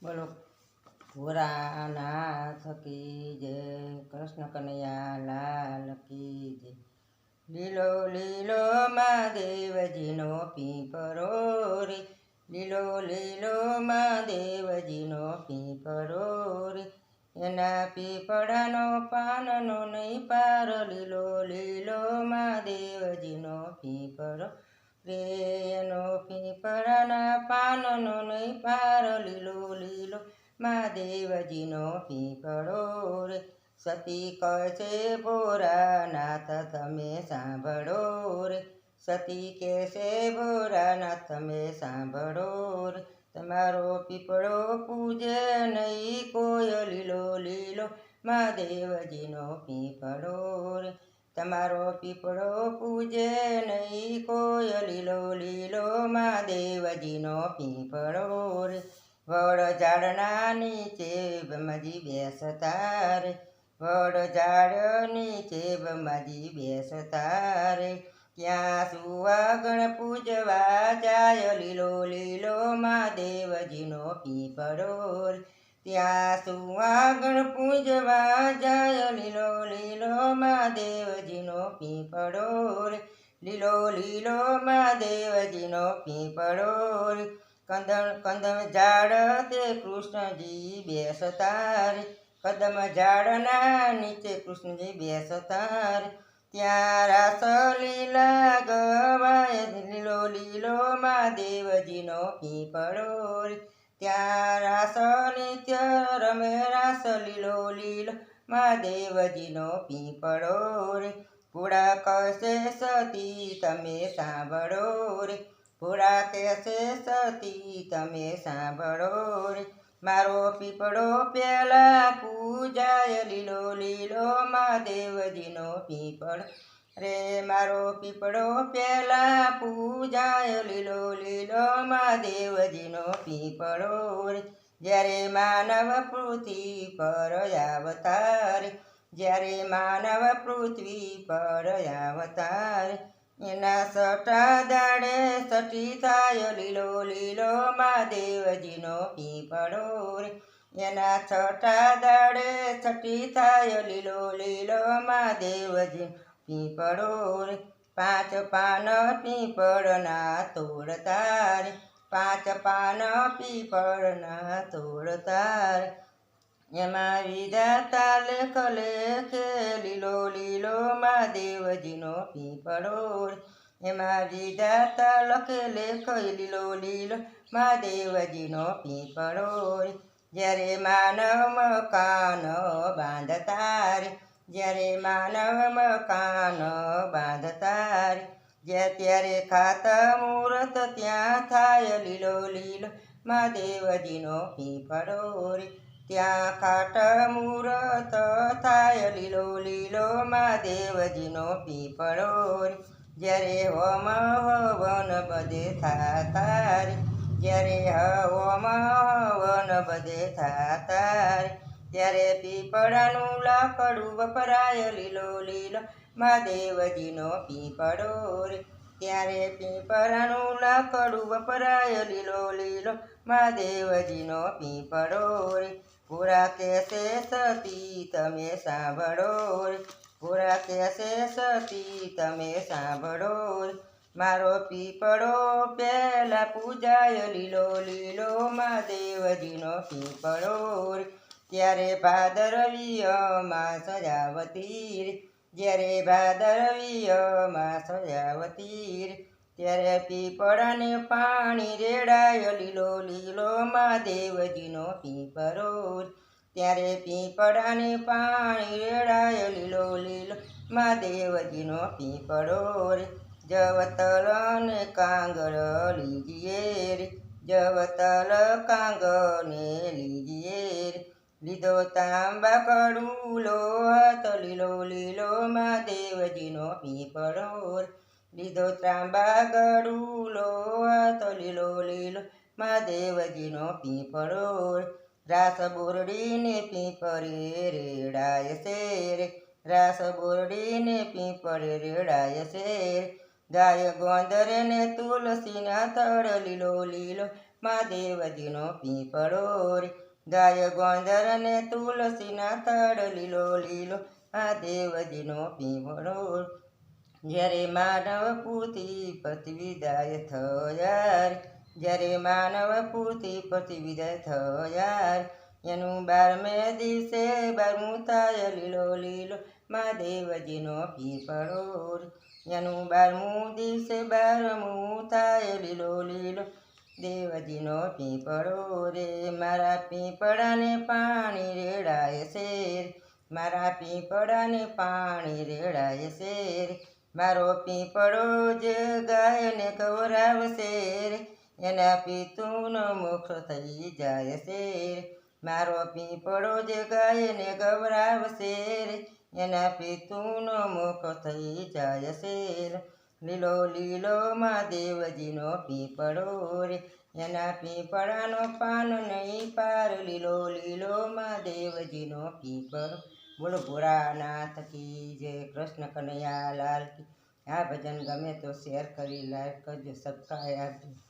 બોલો ભોળાનાથ કી જય, કૃષ્ણ કનૈયા લાલ કી જય। લીલો લીલો મહાદેવજીનો પીપરો રે, લીલો લીલો મહાદેવજીનો પીપરો રે, એના પીપળાનો પાનનો નહીં પાર, લીલો લીલો મહાદેવજીનો પીપરો રે, એનો પીપળાના પાનનો નહીં પાર, લીલો લીલો મહાદેવજીનો પીપળો રે। સતી કહે છે ભોળાનાથ તમે સાંભળો રે, સતી કહે છે ભોળાનાથ તમે સાંભળો રે, તમારો પીપળો પૂજે નહીં કોઈ, લીલો લીલો મહાદેવજીનો પીપળો રે, તમારો પીપળો પૂજે નહીં કોઈ, લીલો લીલો મહાદેવજીનો પીપળો રે। વડ ઝાડના નીચે બ્રહ્માજી બેસતા રે, વડ ઝાડ નીચે બ્રહ્માજી બેસતા રે, ત્યાં સુવાગણ પૂજવા જાય, લીલો લીલો મહાદેવજીનો પીપળો રે, ત્યાં સુવાગણ પૂજવા જાય, લીલો લીલો મહાદેવજીનો પીપળો રે, લીલો લીલો મહાદેવજીનો પીપળો રે। કંદમ ઝાડ તે કૃષ્ણજી બેસતા રે, કદમ ઝાડના નીચે કૃષ્ણજી બેસતા રે, ત્યાં રાસલીલા ગવાય, લીલો લીલો મહાદેવજીનો પીપળો રે, ત્યાં રાસ નિત્ય રમે રાસ, લીલો લીલો મહાદેવજીનો પીપળો રે। ભોળા કહેશે સતી તમે સાંભળો રે, ભોળા કહેશે સતી તમે સાંભળો રે, મારો પીપળો પેલા પૂજાય, લીલો લીલો મહાદેવજીનો પીપળ રે, મારો પીપળો પેલા પૂજાય, લીલો લીલો મહાદેવજીનો પીપળો રે। જ્યારે માનવ પૃથ્વી પર આવતા રે, જ્યારે માનવ પૃથ્વી પર આવતા રે, એના સટા દાડે સટી થાય, લીલો લીલો મહાદેવજીનો પીપળો રે, એના છઠ્ઠા દાડે છઠ્ઠી થાય, લીલો લીલો મહાદેવજીનો પીપળો રે। પાંચ પાન પીપળના તોડતા રે, પાંચ પાન પીપળના તોડતા રે, એમાં વિધાતા લેખ લેખે, લીલો લીલો મહાદેવજીનો પીપળો રે, એમાં વિધાતા લખે લેખ, લીલો લીલો મહાદેવજીનો પીપળો રે। જ્યારે માનવ મકાન બાંધતા રે, જ્યારે માનવ મકાન બાંધતા રે, ત્યારે ખાતા મુહૂર્ત ત્યાં થાય, લીલો લીલો મહાદેવજીનો પીપળો રે, ત્યાં ખાટ મુહૂર્ત થાય, લીલો લીલો મહાદેવજીનો પીપળો રે। જ્યારે હોમ હવન બધે થાતા રે, જ્યારે હોમ હવન બધે થાતા રે, ત્યારે પીપળાનું લાકડું વપરાય, લીલો લીલો મહાદેવજીનો પીપળો રે, ત્યારે પીપળાનું લાકડું વપરાય, લીલો લીલો મહાદેવજીનો પીપળો રે। ભોળા કહેશે સતી તમે સાંભળો રે, ભોળા કહેશે સતી તમે સાંભળો રે, મારો પીપળો પેલા પૂજાય, લીલો લીલો મહાદેવજીનો પીપળો રે, ત્યારે ભાદરવીય માસ આવતી રે, જ્યારે ભાદરવીય માસ આવતી રે, ત્યારે પીપળાને પાણી રેડાય, લીલો લીલો મહાદેવજીનો પીપળો રે, ત્યારે પીપળાને પાણી રેડાય, લીલો લીલો મહાદેવજીનો પીપળો રે। જવતલ ને કાંગળ લીજીએ રે, જવતલ કાંગને લીજીએ રે, લીધો તાંબા કડુલો હાથ, લીલો લીલો મહાદેવજીનો પીપળો રે, લીધો તાંબા ગડુલો હાથ, લીલો લીલો મહાદેવજીનો પીપળો રે। રાસ બોરડીને પીપળે રેડાય છે રે, રાસ બોરડીને પીપળે રેડાય છે રે, ગાય ગોંદરે ને તુલસીના થડ, લીલો લીલો મહાદેવજીનો પીપળો રે ગાય ગોંદર અને તુલસીના તળ લીલો લીલો મહાદેવજીનો પીપળો જ્યારે માનવ પૂરતી પતિ વિદાય થયા રે જ્યારે માનવ પૂરતી પતિ વિદાય થયા રે એનું 12મે દિવસે 12મું થાય લીલો લીલો મહાદેવજીનો પીપળો રે એનું 12મું દિવસે 12મું થાય લીલો લીલો દેવજીનો પીપળો રે મારા પીપળાને પાણી રેડાય છે રે મારા પીપળાને પાણી રેડાય છે રે મારો પીપળો જે ગાયને ખવડાવશે રે એના પિતૃનો મોક્ષ થઈ જાય છે રે મારો પીપળો જે ગાયને ખવડાવશે રે એના પિતૃનો મોક્ષ થઈ જાય છે રે લીલો લીલો મહાદેવજીનો પીપળો રે એના પીપળાનો પાન નહીં પાર લીલો લીલો મહાદેવજીનો પીપળો બોલો ભોળાનાથ કી જય કૃષ્ણ કનૈયા લાલ કી આ ભજન ગમે તો શેર કરી લાઈક કરજો સબસ્ક્રાઈબ આપજો